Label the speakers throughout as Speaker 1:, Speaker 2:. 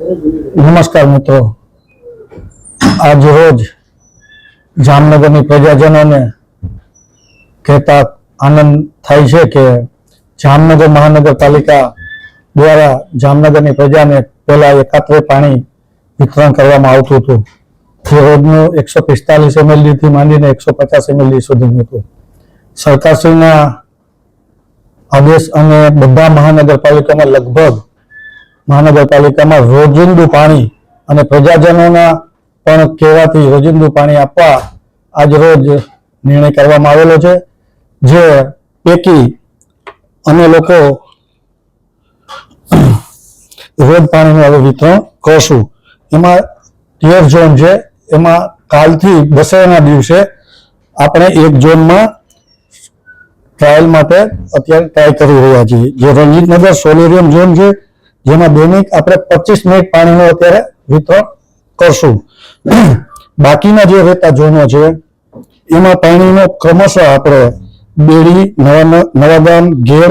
Speaker 1: નમસ્કાર મિત્રો, આજ રોજ જામનગરની પ્રજાજનોને કહેતા આનંદ થાય છે કે જામનગર મહાનગરપાલિકા દ્વારા જામનગરની પ્રજાને પહેલા એકાત્રે પાણી વિતરણ કરવામાં આવતું હતું, જે રોજનું 145 ml થી માંડીને 150 ml સુધીનું હતું. સરકારશ્રીના આદેશ અને બધા મહાનગરપાલિકામાં લગભગ મહાનગરપાલિકામાં રોજિંદુ પાણી અને પ્રજાજનોના પણ કહેવાથી રોજિંદુ પાણી આપવા આજ રોજ નિર્ણય કરવામાં આવેલો છે, જે પૈકી અમે લોકો રોજ પાણીનું હવે વિતરણ કરશું. એમાં 13 ઝોન છે, એમાં કાલથી દશેરાના દિવસે આપણે એક ઝોનમાં ટ્રાયલ માટે અત્યારે ટ્રાય કરી રહ્યા છીએ, જે રણજીતનગર સોલેરિયમ ઝોન છે, જેમાં દૈનિક આપણે 25 મિનિટ પાણીનું અત્યારે વિતરણ કરશું. બાકીના જે રહેતા ઝોનો છે એમાં પાણીનો ક્રમશઃ આપણે બેડી, નવાગામ, ઘેર,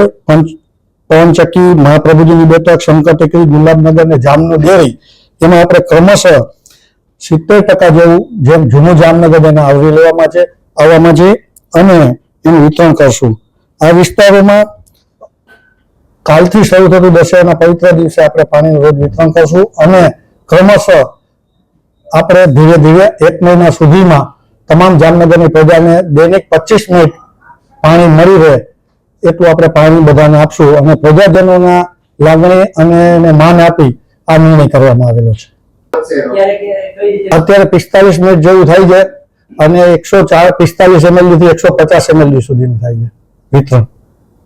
Speaker 1: પવનચક્કી, મહાપ્રભુજીની બેઠક, શંકર ટેકરી, ગુલાબનગર અને જામનગર ડેરી, એમાં આપણે ક્રમશઃ 70% જેવું જેમ જૂનું જામનગર એને આવરી લેવામાં છે અને એનું વિતરણ કરશું. આ વિસ્તારોમાં કાલથી શરૂ થતું દશેરાના પવિત્ર દિવસે આપણે પાણીનું રોજ વિતરણ કરશું અને ક્રમશઃ આપણે ધીરે ધીરે 1 મહિના સુધીમાં તમામ જામનગરની પ્રજાને દૈનિક 25 મિનિટ પાણી મળી રહે એટલું આપણે પાણી બધાને આપશું અને પ્રજાજનોના લાગણી અને માન આપી આ નિર્ણય કરવામાં આવેલો છે. અત્યારે 45 મિનિટ જેવું થાય છે અને 145 ml થી 150 ml સુધીનું થાય છે વિતરણ.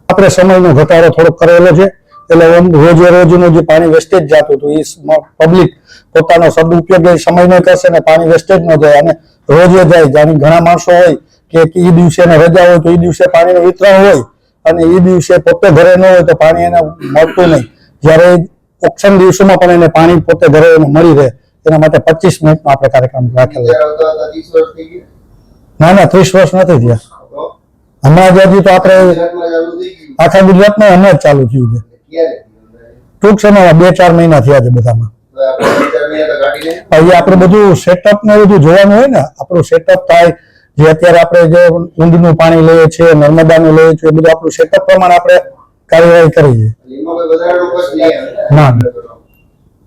Speaker 1: આપણે સમયનો ઘટાડો થોડોક કરેલો છે, એટલે રોજે રોજનું જે પાણી વેસ્ટેજ જતું હતું એ પબ્લિક પોતાનો સદુપયોગ એ સમયનો કરશે ને પાણી વેસ્ટેજ ન જાય અને રોજે જાય. જાણે ઘણા માણસો હોય કે એ દિવસે રજા હોય તો એ દિવસે પાણીનું વિતરણ હોય અને એ દિવસે પોતે ઘરે ન હોય તો પાણી એને મળતું નહીં, જ્યારે ઓપ્શન દિવસોમાં પણ એને પાણી પોતે ઘરે મળી રહે એના માટે 25 મિનિટનો આપણે કાર્યક્રમ રાખેલો. ના 30 વર્ષ નથી થયા, હમણાં હજી તો આપણે આખા ગુજરાતમાં હમણાં જ ચાલુ થયું છે. ટૂંક સમયમાં 2-4 મહિના થયા છે બધામાં. આપણે બધું સેટઅપ ને બધું જોવાનું હોય ને, આપણું સેટઅપ થાય. જે અત્યારે આપણે જે ઊંડનું પાણી લઈએ છીએ, નર્મદાનું લઈએ છીએ, એ બધું આપણું સેટઅપ પ્રમાણે આપણે કાર્યવાહી કરીએ. ના